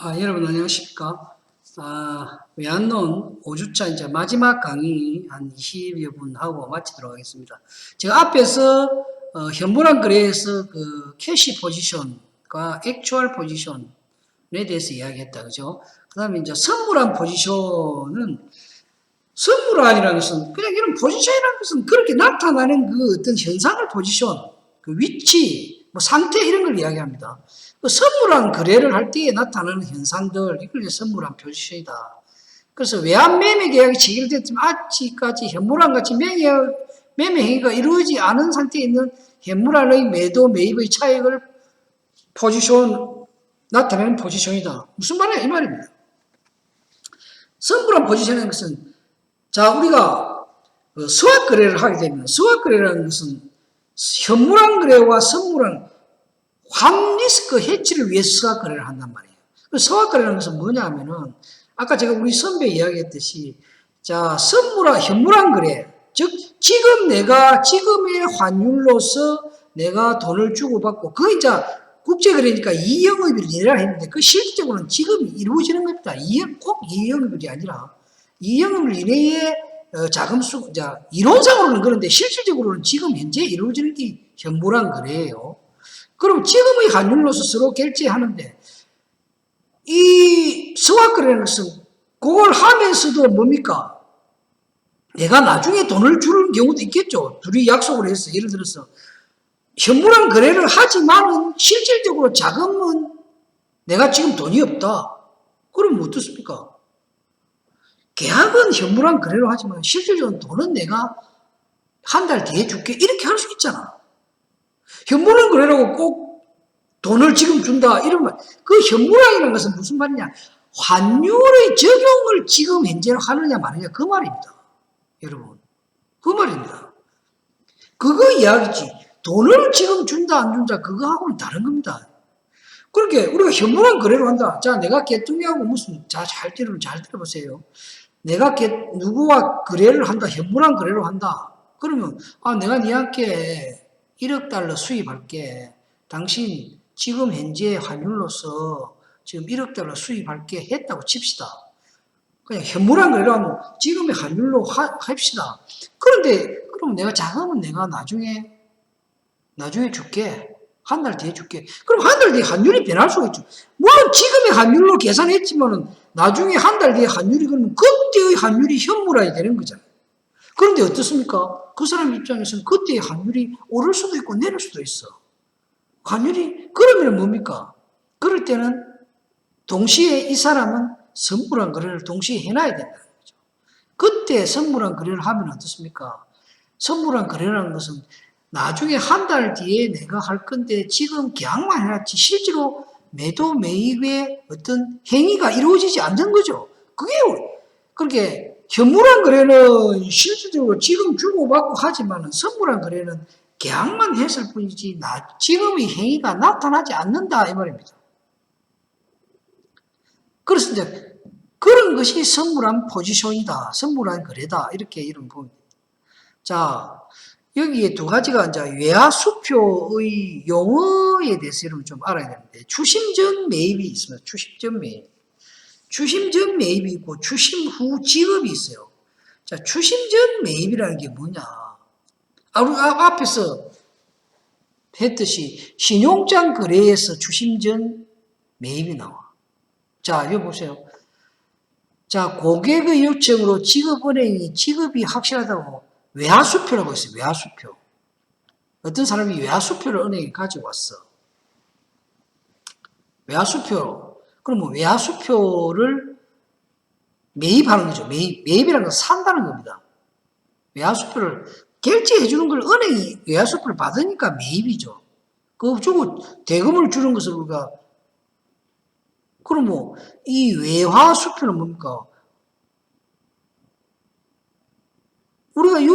여러분 안녕하십니까? 외환론 5주차 이제 마지막 강의 한 20여 분 하고 마치도록 하겠습니다. 제가 앞에서 현물한 거래에서 그 캐시 포지션과 액추얼 포지션에 대해서 이야기했다, 그죠? 그 다음에 이제 선물한 포지션은 선물한이라는 것은 그냥 이런 포지션이라는 것은 그렇게 나타나는 그 어떤 현상을 포지션, 그 위치, 뭐 상태 이런 걸 이야기합니다. 그 선물한 거래를 할 때에 나타나는 현상들, 이걸 선물한 포지션이다. 그래서 외환 매매 계약이 체결됐지만 아직까지 현물한 같이 매매 행위가 이루어지지 않은 상태에 있는 현물한의 매도 매입의 차익을 나타내는 포지션이다. 무슨 말이야? 이 말입니다. 선물한 포지션이라는 것은 자, 우리가 스왑 거래를 하게 되면 스왑 거래라는 것은 현물한 거래와 선물한 환리스크 해치를 위해서 스왑 거래를 한단 말이에요. 스왑 거래라는 것은 뭐냐 하면은 아까 제가 우리 선배 이야기했듯이 자, 현물한 거래, 즉 지금 내가 지금의 환율로서 내가 돈을 주고받고 그게 이제 국제거래니까 이영업일이라 했는데 그 실질적으로는 지금 이루어지는 겁니다. 꼭 이영업일이 아니라 이영업일 이내에 자금수, 이론상으로는 그런데 실질적으로는 지금 현재 이루어지는 게 현물한 거래예요. 그럼 지금의 환율로서 서로 결제하는데 이 스왑 거래라는 것은 그걸 하면서도 뭡니까? 내가 나중에 돈을 주는 경우도 있겠죠. 둘이 약속을 해서 예를 들어서 현물한 거래를 하지만은 실질적으로 자금은 내가 지금 돈이 없다. 그럼 어떻습니까? 계약은 현물한 거래로 하지만 실질적으로 돈은 내가 한 달 뒤에 줄게 이렇게 할 수 있잖아. 현물한 거래라고 꼭 돈을 지금 준다 이러면 그 현물한이라는 것은 무슨 말이냐? 환율의 적용을 지금 현재로 하느냐 마느냐 그 말입니다. 여러분 그 말입니다. 그거 이야기지. 돈을 지금 준다 안 준다 그거하고는 다른 겁니다. 그렇게 우리가 현물한 거래로 한다. 자, 내가 개뚱이하고 무슨 잘 들어보세요. 내가 누구와 거래를 한다. 현물한 거래로 한다. 그러면 내가 니한테 1억 달러 수입할게. 당신 지금 현재 환율로서 지금 1억 달러 수입할게 했다고 칩시다. 그냥 현물한 거래로 하면 지금의 환율로 합시다. 그런데 그럼 내가 자금은 내가 나중에 줄게. 한 달 뒤에 줄게. 그럼 한 달 뒤에 환율이 변할 수가 있죠. 물론 지금의 환율로 계산했지만은 나중에 한 달 뒤에 환율이 그러면 그때의 환율이 현물화이 되는 거잖아요. 그런데 어떻습니까? 그 사람 입장에서는 그때의 환율이 오를 수도 있고 내릴 수도 있어. 그러면 뭡니까? 그럴 때는 동시에 이 사람은 선물한 거래를 동시에 해놔야 된다는 거죠. 그때 선물한 거래를 하면 어떻습니까? 선물한 거래라는 것은 나중에 한 달 뒤에 내가 할 건데 지금 계약만 해놨지 실제로 매도 매입의 어떤 행위가 이루어지지 않는 거죠. 그렇게 현물한 거래는 실질적으로 지금 주고받고 하지만 선물한 거래는 계약만 했을 뿐이지 지금의 행위가 나타나지 않는다 이 말입니다. 그래서 이제 그런 것이 선물한 포지션이다. 선물한 거래다. 이렇게 이름 봅니다. 자, 여기에 두 가지가 이제 외화수표의 용어에 대해서 여러분 좀 알아야 되는데 추심 전 매입이 있습니다. 추심 전 매입. 추심 전 매입이 있고 추심 후 지급이 있어요. 자, 추심 전 매입이라는 게 뭐냐? 앞에서 했듯이 신용장 거래에서 추심 전 매입이 나와. 자, 여기 보세요. 자, 고객의 요청으로 지급은행이 지급이 확실하다고 외화수표라고 했어요. 외화수표. 어떤 사람이 외화수표를 은행에 가지고 왔어. 외화수표. 그러면 외화수표를 매입하는 거죠. 매입이라는 건 산다는 겁니다. 외화수표를 결제해 주는 걸 은행이 외화수표를 받으니까 매입이죠. 그거 주고 대금을 주는 것을 우리가 그럼 이 외화수표는 뭡니까? 우리가 이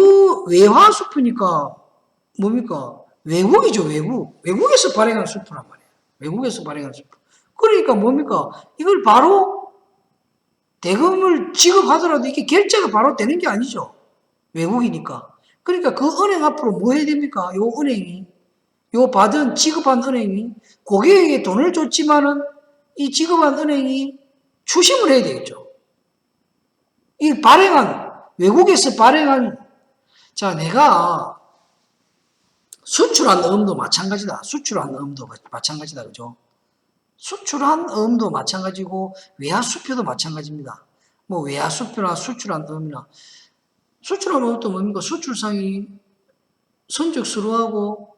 외화수표니까 뭡니까? 외국이죠, 외국. 외국에서 발행한 수표란 말이에요. 외국에서 발행한 수표. 그러니까 뭡니까? 이걸 바로 대금을 지급하더라도 이게 결제가 바로 되는 게 아니죠. 외국이니까. 그러니까 그 은행 앞으로 뭐 해야 됩니까? 요 은행이, 지급한 은행이 고객에게 돈을 줬지만은 이 지급한 은행이 추심을 해야 되겠죠. 이 발행한, 외국에서 발행한, 자, 내가 수출한 어음도 마찬가지다. 수출한 어음도 마찬가지다. 그죠? 수출한 어음도 마찬가지고, 외화수표도 마찬가지입니다. 뭐, 외화수표나 수출한 어음이나, 수출한 어음도 뭡니까? 수출상이 선적스러워하고,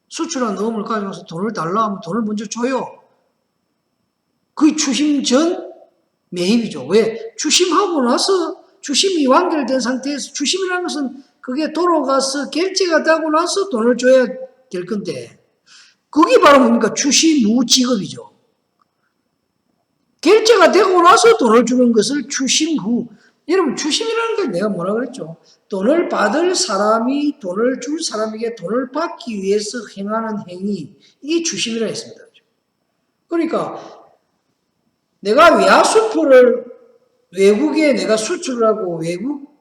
수출한 어음을 가져가서 돈을 달라 하면 돈을 먼저 줘요. 그게 추심 전 매입이죠. 왜? 추심하고 나서 추심이 완결된 상태에서 추심이라는 것은 그게 돌아가서 결제가 되고 나서 돈을 줘야 될 건데 그게 바로 뭡니까? 추심후 지급이죠. 결제가 되고 나서 돈을 주는 것을 추심후. 여러분 추심이라는 게 내가 뭐라 그랬죠? 돈을 받을 사람이 돈을 줄 사람에게 돈을 받기 위해서 행하는 행위 이게 추심이라 했습니다. 그러니까 내가 외화수표를 외국에 내가 수출을 하고 외국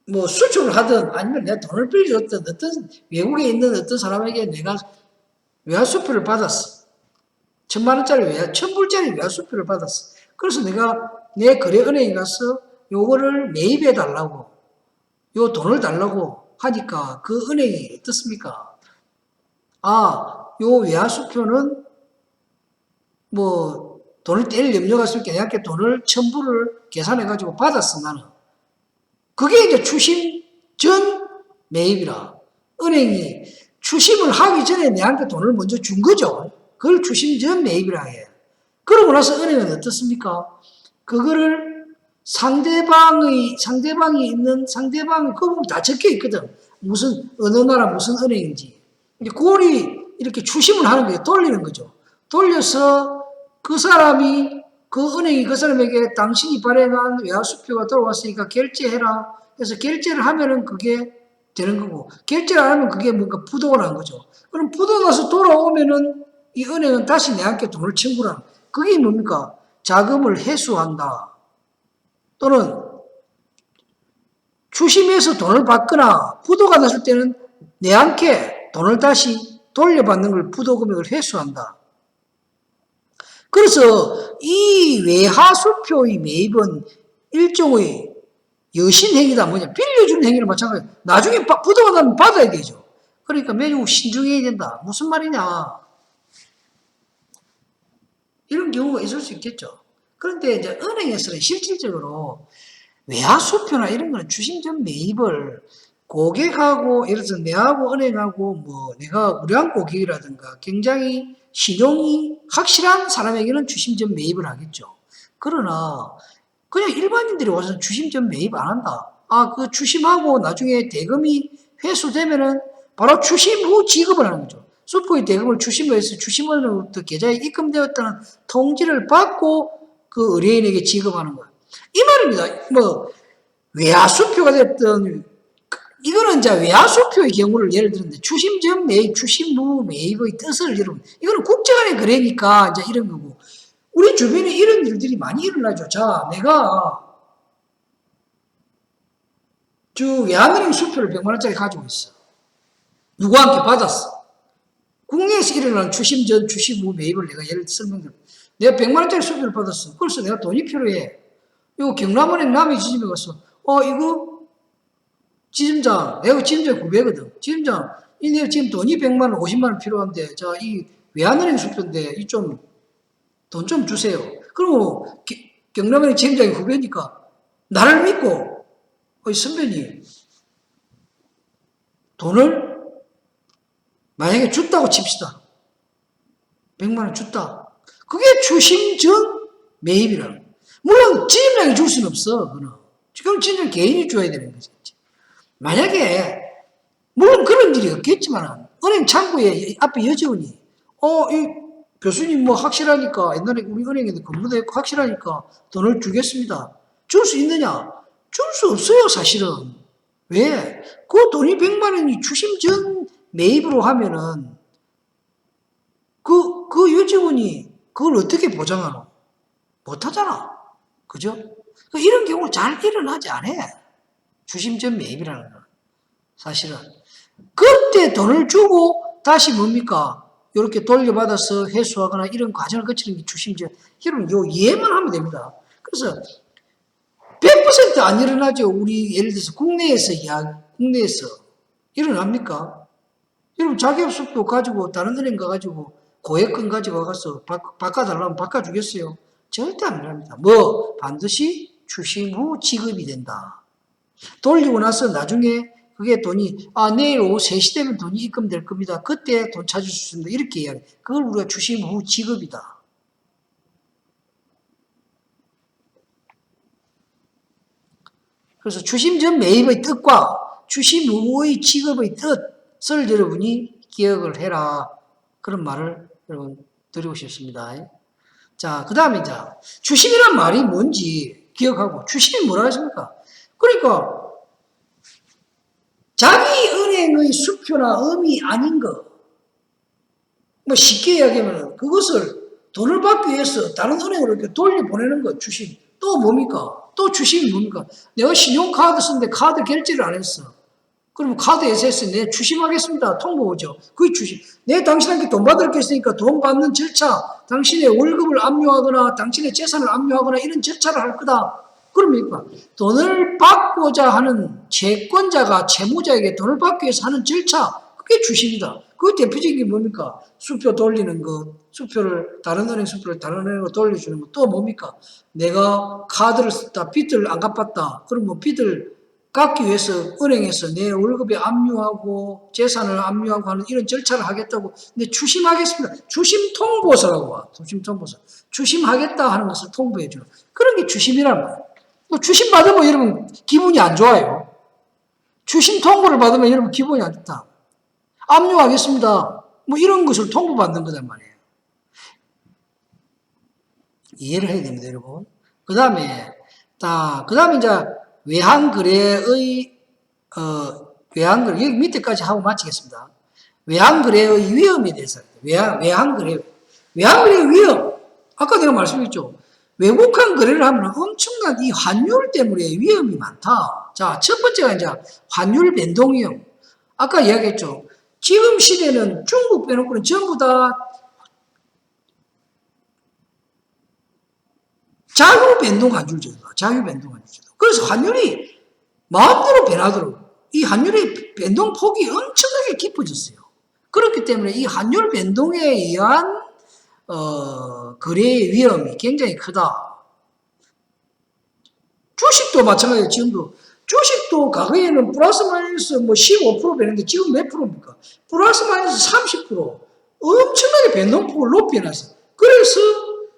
뭐 수출을 하든 아니면 내가 돈을 빌려줬든 어떤 외국에 있는 어떤 사람에게 내가 외화수표를 받았어. 1,000만 원짜리 1,000불짜리 외화수표를 받았어. 그래서 내가 내 거래은행에 가서 요거를 매입해 달라고 요 돈을 달라고 하니까 그 은행이 어떻습니까? 아, 요 외화수표는 뭐 돈을 뗄 염려가 있으니까 내한테 돈을 1,000불을 계산해가지고 받았어, 나는. 그게 이제 추심 전 매입이라. 은행이 추심을 하기 전에 내한테 돈을 먼저 준 거죠. 그걸 추심 전 매입이라 해. 그러고 나서 은행은 어떻습니까? 그거를 상대방이 그거 보면 다 적혀 있거든. 무슨, 어느 나라 무슨 은행인지. 이제 그걸이 이렇게 추심을 하는 거예요. 돌리는 거죠. 돌려서 그 사람이 그 은행이 그 사람에게 당신이 발행한 외화수표가 들어왔으니까 결제해라 해서 결제를 하면은 그게 되는 거고 결제를 안 하면 그게 뭔가 부도가 난 거죠. 그럼 부도 나서 돌아오면은 이 은행은 다시 내한테 돈을 청구하는 그게 뭡니까? 자금을 회수한다. 또는 추심해서 돈을 받거나 부도가 났을 때는 내한테 돈을 다시 돌려받는 걸 부도 금액을 회수한다. 그래서 이 외화수표의 매입은 일종의 여신행위다. 뭐냐? 빌려주는 행위랑 마찬가지야. 나중에 부도가 나면 받아야 되죠. 그러니까 매우 신중해야 된다. 무슨 말이냐? 이런 경우가 있을 수 있겠죠. 그런데 이제 은행에서는 실질적으로 외화수표나 이런 거는 추심전 매입을 고객하고, 예를 들어서 내하고 은행하고 뭐 내가 우량 고객이라든가 굉장히 신용이 확실한 사람에게는 추심전 매입을 하겠죠. 그러나 그냥 일반인들이 와서 추심전 매입 안 한다. 아, 그 추심하고 나중에 대금이 회수되면은 바로 추심 후 지급을 하는 거죠. 수포의 대금을 추심을 해서 추심원으로부터 계좌에 입금되었다는 통지를 받고 그 의뢰인에게 지급하는 거예요. 이 말입니다. 뭐 외화수표가 됐든 이거는 이제 외화수표의 경우를 예를 들었는데 추심 전 매입, 추심 후 매입의 뜻을 여러분 이거는 국제간의 거래니까 이제 이런 거고 우리 주변에 이런 일들이 많이 일어나죠. 자, 내가 외환은행 수표를 100만 원짜리 가지고 있어. 누구한테 받았어. 국내에서 일어나는 추심 전, 추심 후 매입을 내가 예를 들어 설명드려. 내가 100만 원짜리 수표를 받았어. 그래서 내가 돈이 필요해. 이거 경남은행 남의 지점에 가서 이거 지점장, 내가 지점장 900거든. 지점장, 내가 지금 돈이 100만 원, 50만 원 필요한데, 자, 이 외환은행 수표인데, 이 좀, 돈 좀 주세요. 그리고 경남은행 지점장이 후배니까, 나를 믿고, 선배님, 돈을 만약에 줬다고 칩시다. 100만 원 줬다. 그게 추심 전 매입이라는 거야. 물론 지점장이 줄 수는 없어. 그럼 지점장 개인이 줘야 되는 거지. 만약에 물론 그런 일이 없겠지만 은행 창구에 앞에 여직원이 이 교수님 뭐 확실하니까 옛날에 우리 은행에도 근무도 했고 확실하니까 돈을 주겠습니다. 줄 수 있느냐? 줄 수 없어요 사실은. 왜? 그 돈이 100만 원이 추심 전 매입으로 하면은 그 여직원이 그걸 어떻게 보장하노? 못하잖아. 그죠? 이런 경우 잘 일어나지 않아. 추심 전 매입이라는 건. 사실은. 그때 돈을 주고 다시 뭡니까? 이렇게 돌려받아서 회수하거나 이런 과정을 거치는 게 주심제. 여러분, 요 이해만 하면 됩니다. 그래서 100%안 일어나죠. 우리 예를 들어서 국내에서 일어납니까? 여러분, 자기업수도 가지고 다른 은행 가가지고 고액권 가지고 가서 바꿔달라면 바꿔주겠어요? 절대 안 일어납니다. 뭐 반드시 추심 후 지급이 된다. 돌리고 나서 나중에 그게 돈이 내일 오후 3시 되면 돈이 입금될 겁니다. 그때 돈 찾을 수 있습니다. 이렇게 이야기. 그걸 우리가 추심 후 지급이다. 그래서 추심 전 매입의 뜻과 추심 후의 지급의 뜻을 여러분이 기억을 해라. 그런 말을 여러분 드리고 싶습니다. 자, 그 다음에 이제 추심이란 말이 뭔지 기억하고, 추심이 뭐라 했습니까? 그러니까 자기 은행의 수표나 음이 아닌 거, 뭐 쉽게 이야기하면 그것을 돈을 받기 위해서 다른 은행으로 이렇게 돌려보내는 거, 추심. 또 뭡니까? 또 추심이 뭡니까? 내가 신용카드 쓰는데 카드 결제를 안 했어. 그러면 카드 SS 내 추심하겠습니다. 통보 오죠. 그게 추심. 내 당신한테 돈 받을 게 있으니까 돈 받는 절차, 당신의 월급을 압류하거나 당신의 재산을 압류하거나 이런 절차를 할 거다. 그러니까 돈을 받고자 하는 채권자가 채무자에게 돈을 받기 위해서 하는 절차, 그게 추심이다. 그 대표적인 게 뭡니까? 수표 돌리는 것, 다른 은행 수표를 다른 은행으로 돌려주는 것. 또 뭡니까? 내가 카드를 썼다, 빚을 안 갚았다. 그럼 뭐 빚을 갚기 위해서 은행에서 내 월급에 압류하고 재산을 압류하고 하는 이런 절차를 하겠다고. 근데 추심하겠습니다. 추심 통보서라고 와. 추심 통보서. 추심하겠다 하는 것을 통보해 주는. 그런 게 추심이란 말이에요. 또 추심 받으면 여러분 기분이 안 좋아요. 추심 통보를 받으면 여러분 기분이 안 좋다. 압류하겠습니다. 뭐 이런 것을 통보받는 거단 말이에요. 이해를 해야 됩니다, 여러분. 그 다음에 이제 외환거래의, 여기 밑에까지 하고 마치겠습니다. 외환거래의 위험에 대해서. 외환거래의 위험. 아까 내가 말씀드렸죠. 외국한 거래를 하면 엄청난 이 환율 때문에 위험이 많다. 자, 첫 번째가 이제 환율 변동 위험. 아까 이야기했죠. 지금 시대는 중국 빼놓고는 전부 다 자유 변동 환율제도다. 자유 변동 환율제도. 그래서 환율이 마음대로 변하도록 이 환율의 변동 폭이 엄청나게 깊어졌어요. 그렇기 때문에 이 환율 변동에 의한 거래의 위험이 굉장히 크다. 주식도 마찬가지예요. 지금도 주식도 과거에는 플러스 마이너스 뭐 15% 되는데 지금 몇 프로입니까? 플러스 마이너스 30% 엄청나게 변동폭을 높이 해놨어요. 그래서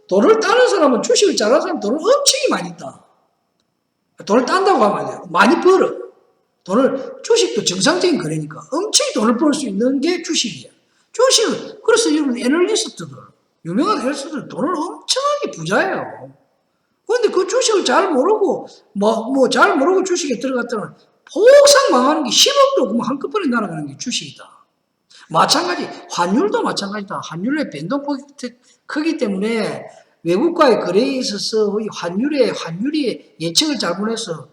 돈을 따는 사람은, 주식을 잘하는 사람은 돈을 엄청 많이 따. 돈을 딴다고 하면 안 돼요. 많이 벌어. 주식도 정상적인 거래니까 엄청 돈을 벌 수 있는 게 주식이야. 주식은, 그래서 여러분 애널리스트들, 유명한 애널리스트들 돈을 엄청나게 부자예요. 그런데 그 주식을 잘 모르고, 잘 모르고 주식에 들어갔다면 폭삭 망하는 게 10억도 한꺼번에 날아가는 게 주식이다. 마찬가지, 환율도 마찬가지다. 환율의 변동폭이 크기 때문에 외국과의 거래에 있어서 환율이 예측을 잘못해서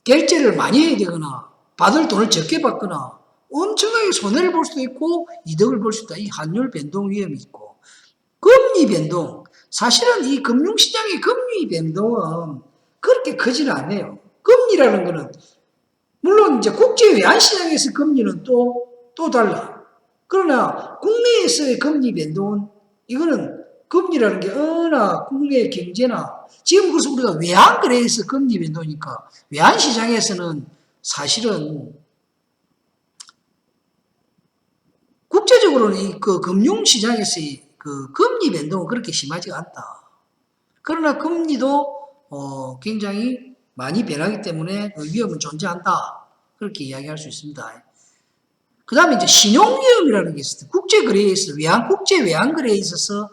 결제를 많이 해야 되거나 받을 돈을 적게 받거나 엄청나게 손해를 볼 수도 있고 이득을 볼 수도 있다. 이 환율 변동 위험이 있고, 금리 변동. 사실은 이 금융시장의 금리 변동은 그렇게 크지는 않아요. 금리라는 거는 물론 이제 국제 외환시장에서 금리는 또 달라. 그러나 국내에서의 금리 변동은, 이거는 금리라는 게 어느 국내 경제나, 지금 그래서 우리가 외환거래에서 금리 변동이니까 외환시장에서는 사실은 국제적으로는 이 금융시장에서의 그 금리 변동은 그렇게 심하지가 않다. 그러나 금리도 굉장히 많이 변하기 때문에 위험은 존재한다. 그렇게 이야기할 수 있습니다. 그 다음에 이제 신용위험이라는 게 있어요. 국제거래에 있어서, 국제 외환거래에 있어서,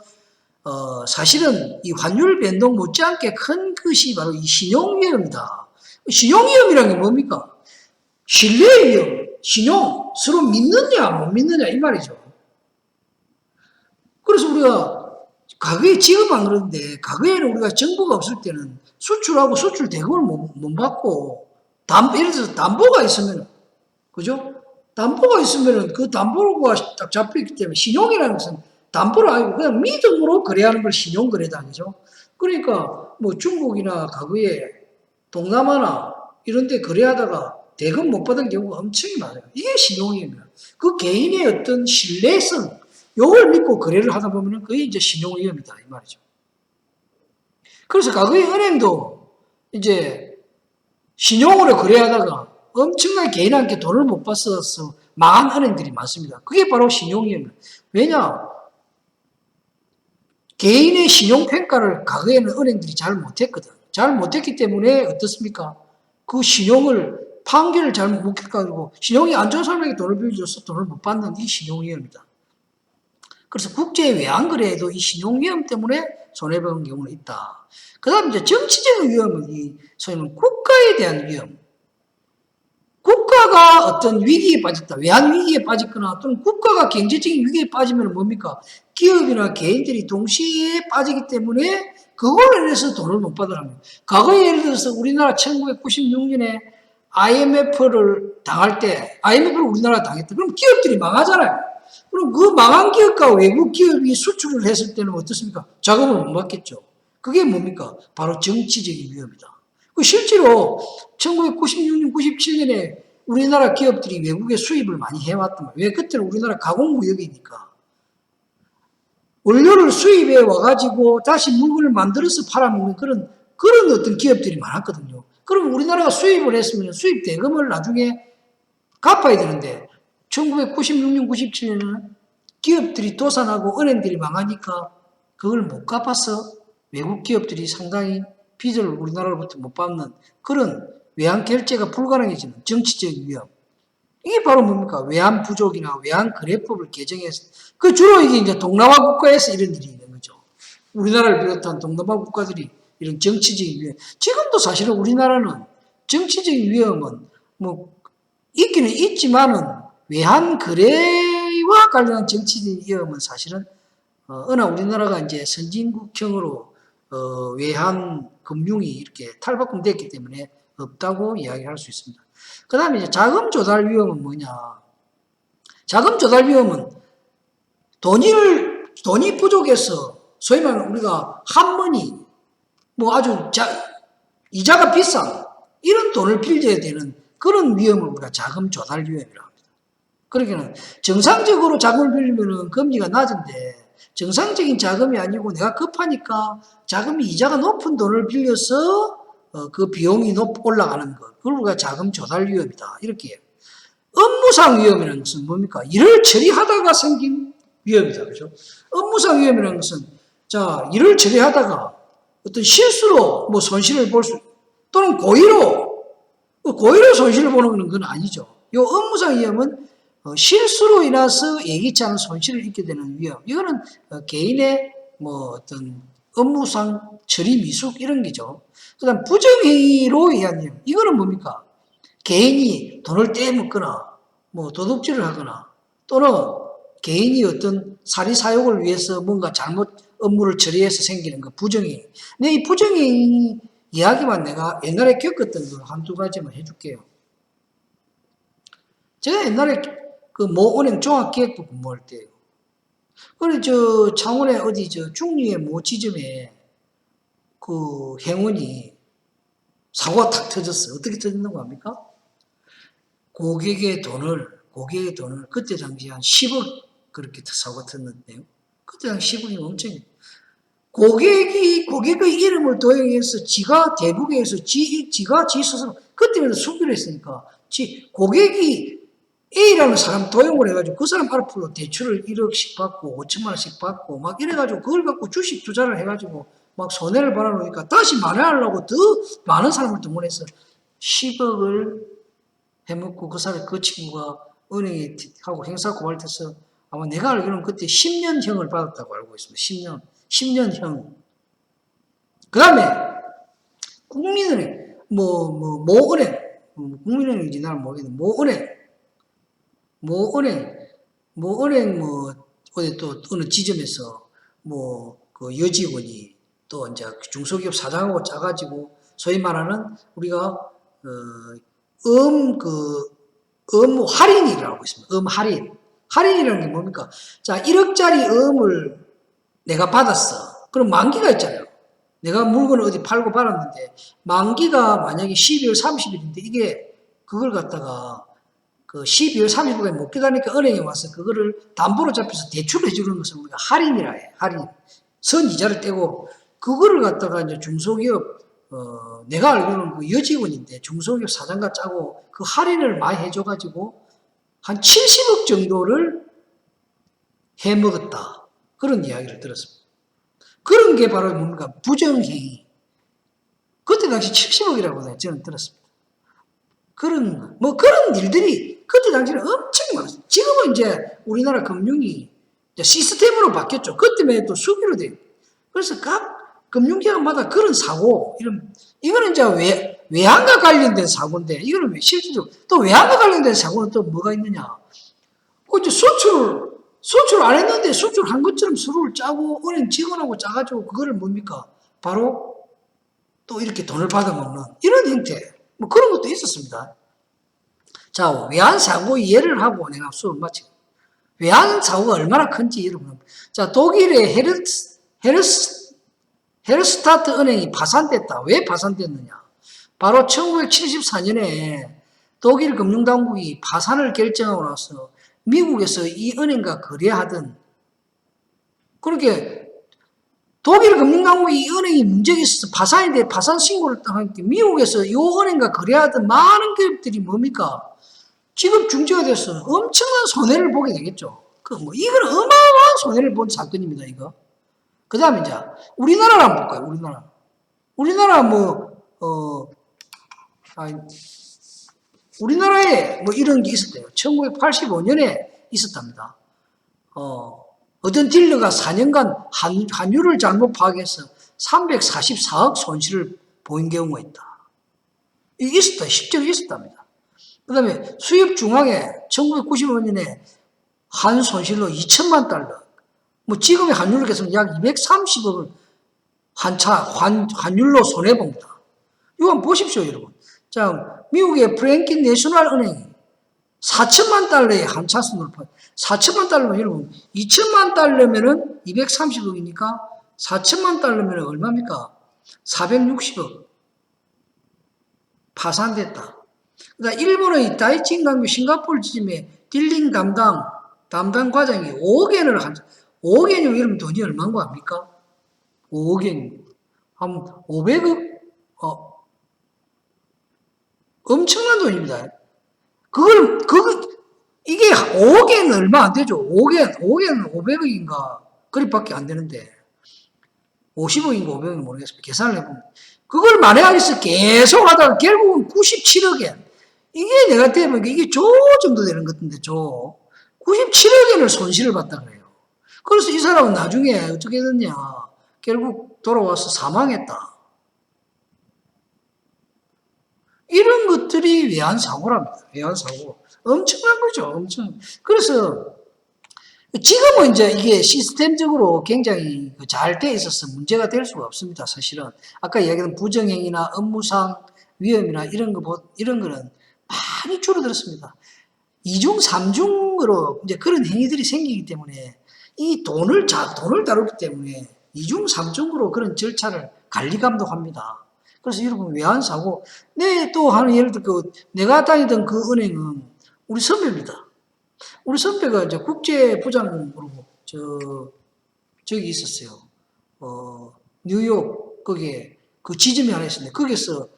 사실은 이 환율 변동 못지않게 큰 것이 바로 이 신용위험이다. 신용위험이라는 게 뭡니까? 신뢰의 위험, 서로 믿느냐, 못 믿느냐, 이 말이죠. 그래서 우리가, 지금 안 그러는데, 과거에는 우리가 정보가 없을 때는 수출하고 수출 대금을 못 받고, 예를 들어서 담보가 있으면, 그죠? 담보가 있으면은 그 담보가 딱 잡혀있기 때문에 신용이라는 것은 담보를 아니고 그냥 믿음으로 거래하는 걸 신용거래당이죠. 그러니까 뭐 중국이나 과거에 동남아나 이런 데 거래하다가 대금 못 받은 경우가 엄청 많아요. 이게 신용위험이에요. 그 개인의 어떤 신뢰성, 요걸 믿고 거래를 하다 보면 그게 이제 신용위험이다. 이 말이죠. 그래서 과거에 은행도 이제 신용으로 거래하다가 엄청나게 개인한테 돈을 못 받아서 망한 은행들이 많습니다. 그게 바로 신용위험이에요. 왜냐? 개인의 신용평가를 과거에는 은행들이 잘 못했거든. 잘 못했기 때문에 어떻습니까? 그 신용을 판결을 잘못 못해가지고 신용이 안 좋은 사람에게 돈을 빌려줘서 돈을 못 받는 이 신용위험이다. 그래서 국제 외환거래에도 이 신용위험 때문에 손해보는 경우는 있다. 그 다음 이제 정치적인 위험은 이 소위 말하는 국가에 대한 위험. 국가가 어떤 위기에 빠졌다. 외환 위기에 빠졌거나 또는 국가가 경제적인 위기에 빠지면 뭡니까? 기업이나 개인들이 동시에 빠지기 때문에 그걸로 인해서 돈을 못 받으라면. 과거에 예를 들어서 우리나라 1996년에 IMF를 당할 때 IMF를 우리나라가 당했다. 그럼 기업들이 망하잖아요. 그럼 그 망한 기업과 외국 기업이 수출을 했을 때는 어떻습니까? 자금을 못 받겠죠. 그게 뭡니까? 바로 정치적인 위험이다. 실제로 1996년, 97년에 우리나라 기업들이 외국에 수입을 많이 해왔단 말이에요. 왜? 그때는 우리나라 가공무역이니까. 원료를 수입해 와가지고 다시 물건을 만들어서 팔아먹는 그런 어떤 기업들이 많았거든요. 그럼 우리나라가 수입을 했으면 수입 대금을 나중에 갚아야 되는데 1996년, 97년에는 기업들이 도산하고 은행들이 망하니까 그걸 못 갚아서 외국 기업들이 상당히 빚을 우리나라로부터 못 받는 그런 외환 결제가 불가능해지는 정치적인 위험. 이게 바로 뭡니까? 외환 부족이나 외환 거래법을 개정해서 그 주로 이게 이제 동남아 국가에서 이런 일이 있는 거죠. 우리나라를 비롯한 동남아 국가들이 이런 정치적인 위험. 지금도 사실은 우리나라는 정치적인 위험은 뭐 있기는 있지만은 외환 거래와 관련한 정치적인 위험은 사실은 워낙 우리나라가 이제 선진국형으로 외환 금융이 이렇게 탈바꿈됐기 때문에 없다고 이야기할 수 있습니다. 그 다음에 이제 자금 조달 위험은 뭐냐? 자금 조달 위험은 돈이 부족해서 소위 말하는 우리가 한머니 뭐 아주 이자가 비싼 이런 돈을 빌려야 되는 그런 위험을 우리가 자금 조달 위험이라고 합니다. 그러니까 정상적으로 자금을 빌리면 금리가 낮은데 정상적인 자금이 아니고 내가 급하니까 자금이 이자가 높은 돈을 빌려서 그 비용이 올라가는 것. 그걸 우리가 자금 조달 위험이다. 이렇게 해요. 업무상 위험이라는 것은 뭡니까? 일을 처리하다가 생긴 위험이다. 그죠? 업무상 위험이라는 것은 자, 일을 처리하다가 어떤 실수로 뭐 손실을 볼 수, 또는 고의로 손실을 보는 건 아니죠. 이 업무상 위험은 실수로 인해서 예기치 않은 손실을 입게 되는 위험. 이거는 개인의 뭐 어떤 업무상 처리 미숙 이런 게죠. 그 다음 부정행위로 의한 위험. 이거는 뭡니까? 개인이 돈을 떼먹거나 뭐 도둑질을 하거나 또는 개인이 어떤 사리사욕을 위해서 뭔가 잘못 업무를 처리해서 생기는 그 부정행위. 근데 이 부정행위 이야기만 내가 옛날에 겪었던 거 한두 가지만 해줄게요. 제가 옛날에 그 모 은행 종합기획부 근무할 때요. 그래 창원에 어디 중리의 모 지점에 그 행원이 사고가 탁 터졌어요. 어떻게 터졌는고 합니까? 고객의 돈을 그때 당시 한 10억 그렇게 사고가 터졌는데요. 그때 당시 10억이면 엄청 고객의 이름을 도용해서 지가 대북에서 지가 지 스스로 그때는 수기로 했으니까 고객이 A라는 사람 도용을 해가지고 그 사람 앞으로 대출을 1억씩 받고 5천만 원씩 받고 막 이래가지고 그걸 갖고 주식 투자를 해가지고 막 손해를 벌어놓으니까 다시 만회하려고 더 많은 사람을 동원해서 10억을 해먹고 그 친구가 은행에 하고 행사 고발돼서 아마 내가 알기로는 그때 10년형을 받았다고 알고 있습니다. 10년형. 그 다음에 국민은행, 모은행, 국민은행인지 나는 모르겠는데 모은행 어디 또 어느 지점에서 그 여직원이 또 이제 중소기업 사장하고 짜가지고 소위 말하는 우리가 할인이라고 있습니다. 할인. 할인이라는 게 뭡니까? 자, 1억짜리 음을 내가 받았어. 그럼 만기가 있잖아요. 내가 물건을 어디 팔고 팔았는데 만기가 만약에 12월 30일인데 이게 그걸 갖다가 그 12월 30일까지 못 기다리니까 은행에 와서 그거를 담보로 잡혀서 대출해 주는 것을 우리가 할인이라 해. 할인. 선이자를 떼고 그거를 갖다가 이제 중소기업 내가 알기로는 그 여직원인데 중소기업 사장과 짜고 그 할인을 많이 해줘가지고 한 70억 정도를 해먹었다. 그런 이야기를 들었습니다. 그런 게 바로 뭡니까? 부정행위. 그때 당시 70억이라고 저는 들었습니다. 그런 일들이 그때 당시는 엄청 많았어요. 지금은 이제 우리나라 금융이 이제 시스템으로 바뀌었죠. 그때만 해도 수기로 돼요. 그래서 각 금융기관마다 그런 사고, 이거는 이제 외환과 관련된 사고인데, 이거는 실질적으로, 또 외환과 관련된 사고는 또 뭐가 있느냐. 이제 수출 안 했는데 수출한 것처럼 서로를 짜고, 은행 직원하고 짜가지고, 그거를 뭡니까? 바로 또 이렇게 돈을 받아먹는 이런 형태. 뭐 그런 것도 있었습니다. 자, 외환사고 이해를 하고 내가 수업을 마치고. 외환사고가 얼마나 큰지 여러분. 자, 독일의 헤르스타트 은행이 파산됐다. 왜 파산됐느냐? 바로 1974년에 독일 금융당국이 파산을 결정하고 나서 미국에서 이 은행과 거래하던, 그렇게 독일 금융당국이 이 은행이 문제가 있어서 파산이 돼 파산 신고를 딱 하니까 미국에서 이 은행과 거래하던 많은 기업들이 뭡니까? 지급 중지가 돼서 엄청난 손해를 보게 되겠죠. 이건 어마어마한 손해를 본 사건입니다, 이거. 그 다음에 이제, 우리나라를 한번 볼까요, 우리나라 우리나라에 이런 게 있었대요. 1985년에 있었답니다. 어떤 딜러가 4년간 환율을 잘못 파악해서 344억 손실을 보인 경우가 있다. 이게 있었다. 실제로 있었답니다. 그 다음에 수입 중앙에 1995년에 한 손실로 2천만 달러. 지금의 환율로 해서 약 230억을 환율로 손해봅니다. 이거 한번 보십시오, 여러분. 자, 미국의 프랭킨 내셔널 은행이 4천만 달러의 한 차순으로 4천만 달러면 여러분 2천만 달러면은 230억이니까 4천만 달러면 얼마입니까? 460억 파산됐다. 그다음 일본의 다이칭 강교 싱가포르 지점의 딜링 담당 과장이 5억 엔을 5억 엔이면 여러분 돈이 얼마인 거 압니까? 5억 엔 한 500억 엄청난 돈입니다. 이게 5억엔 얼마 안 되죠. 5억엔 500억인가. 그리밖에 안 되는데. 50억인가 500억인가 모르겠습니다. 계산을 해보면. 그걸 만회하기 위해서 계속 하다가 결국은 97억엔. 이게 내가 때문에 이게 조 정도 되는 것 같은데, 97억엔을 손실을 봤다 그래요. 그래서 이 사람은 나중에 어떻게 됐냐. 결국 돌아와서 사망했다. 이런 것들이 외환사고랍니다. 외환사고. 엄청난 거죠. 엄청. 그래서 지금은 이제 이게 시스템적으로 굉장히 잘 돼 있어서 문제가 될 수가 없습니다. 사실은. 아까 이야기한 부정행위나 업무상 위험이나 이런 거는 많이 줄어들었습니다. 2중, 3중으로 이제 그런 행위들이 생기기 때문에 이 돈을 다루기 때문에 2중, 3중으로 그런 절차를 관리 감독합니다. 그래서 여러분 외환사고, 또 하는 예를 들어 내가 다니던 그 은행은 우리 선배입니다. 우리 선배가 이제 국제부장으로 저기 있었어요. 뉴욕 거기에 그 지점이 하나 있었는데 거기서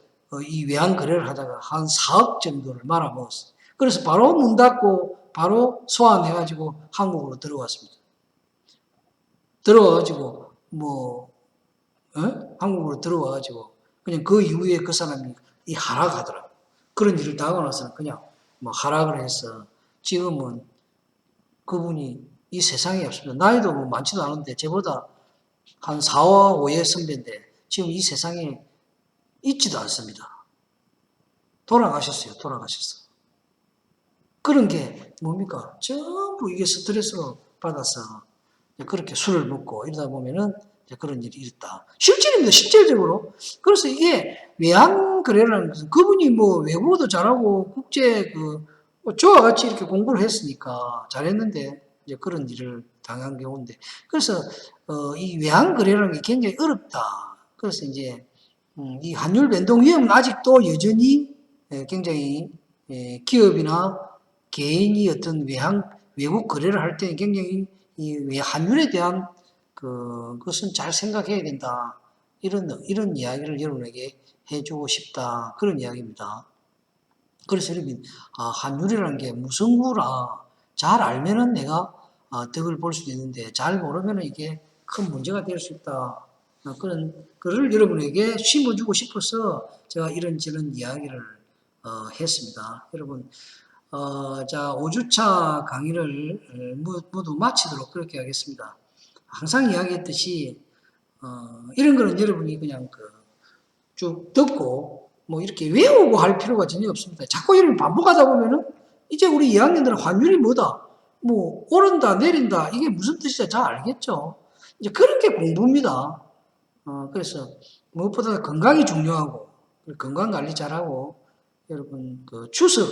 이 외환 거래를 하다가 한 4억 정도를 말아먹었어요. 그래서 바로 문 닫고 바로 소환해가지고 한국으로 들어왔습니다. 들어와가지고 한국으로 들어와가지고 그냥 그 이후에 그 사람이 하락하더라고요. 그런 일을 당하고 나서는 그냥 하락을 해서 지금은 그분이 이 세상에 없습니다. 나이도 많지도 않은데 저보다 한 4와 5의 선배인데 지금 이 세상에 있지도 않습니다. 돌아가셨어요. 그런 게 뭡니까? 전부 이게 스트레스로 받아서 그렇게 술을 먹고 이러다 보면은 그런 일이 있다. 실질입니다. 실질적으로. 그래서 이게 외환 거래라는 것은 그분이 외국어도 잘하고 국제 저와 같이 이렇게 공부를 했으니까 잘했는데 이제 그런 일을 당한 경우인데 그래서 이 외환 거래라는 게 굉장히 어렵다. 그래서 이제 이 환율 변동 위험은 아직도 여전히 굉장히 기업이나 개인이 어떤 외국 거래를 할 때는 굉장히 이 환율에 대한 그것은 잘 생각해야 된다. 이런 이야기를 여러분에게 해주고 싶다. 그런 이야기입니다. 그래서 여러분, 환율이라는 게 무슨 구라. 잘 알면은 내가 덕을 볼 수도 있는데, 잘 모르면은 이게 큰 문제가 될 수 있다. 그런, 글을 여러분에게 심어주고 싶어서 제가 이런저런 이야기를 했습니다. 여러분, 자, 5주차 강의를 모두 마치도록 그렇게 하겠습니다. 항상 이야기했듯이, 이런 거는 여러분이 그냥 쭉 듣고 뭐 이렇게 외우고 할 필요가 전혀 없습니다. 자꾸 이런 반복하다 보면은 이제 우리 2학년들은 환율이 뭐다, 뭐 오른다 내린다 이게 무슨 뜻이다 잘 알겠죠. 이제 그런 게 공부입니다. 그래서 무엇보다 건강이 중요하고 건강 관리 잘하고 여러분 추석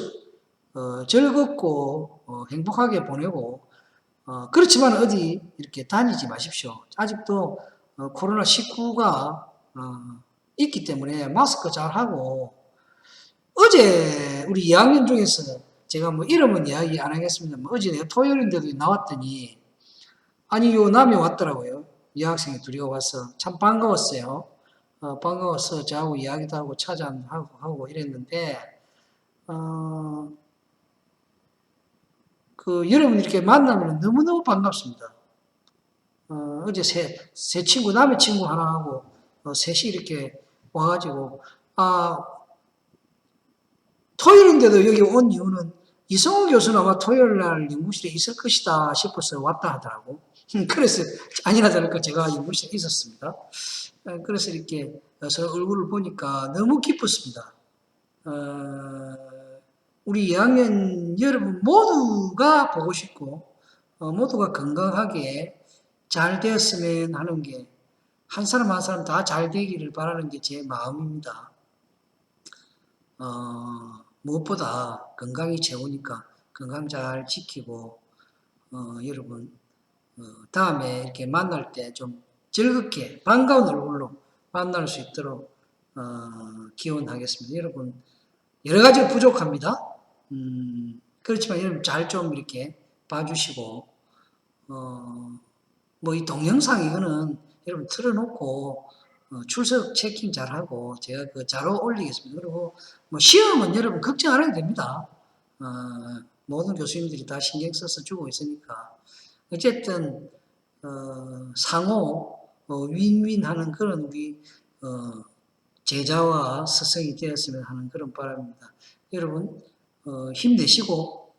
즐겁고 행복하게 보내고 그렇지만 어디 이렇게 다니지 마십시오. 아직도 코로나19가 있기 때문에 마스크 잘 하고 어제 우리 2학년 중에서 제가 뭐 이름은 이야기 안 하겠습니다만 어제 내가 토요일인데도 나왔더니 아니 요 남이 왔더라고요. 여학생이 둘이 와서 참 반가웠어요. 반가워서 저하고 이야기도 하고 차자 하고 이랬는데 여러분 이렇게 만나면 너무너무 반갑습니다. 어제 세 친구, 남의 친구 하나하고 셋이 이렇게 와가지고 토요일인데도 여기 온 이유는 이성우 교수는 아마 토요일 날 연구실에 있을 것이다 싶어서 왔다 하더라고. 그래서 아니나 다를까 제가 연구실에 있었습니다. 그래서 이렇게 서로 얼굴을 보니까 너무 기뻤습니다. 우리 2학년 여러분 모두가 보고 싶고 모두가 건강하게 잘 되었으면 하는 게 한 사람 한 사람 다 잘 되기를 바라는 게 제 마음입니다. 무엇보다 건강이 최고니까 건강 잘 지키고 여러분 다음에 이렇게 만날 때 좀 즐겁게 반가운 얼굴로 만날 수 있도록 기원하겠습니다. 여러분 여러 가지가 부족합니다. 그렇지만 여러분 잘 좀 이렇게 봐주시고 뭐 이 동영상 이거는 여러분 틀어놓고 출석 체킹 잘하고 제가 그 자료 올리겠습니다. 그리고 뭐 시험은 여러분 걱정 안 해도 됩니다. 모든 교수님들이 다 신경 써서 주고 있으니까 어쨌든 상호 윈윈하는 그런 우리 제자와 스승이 되었으면 하는 그런 바람입니다. 여러분 힘내시고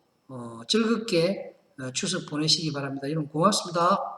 즐겁게 추석 보내시기 바랍니다. 여러분 고맙습니다.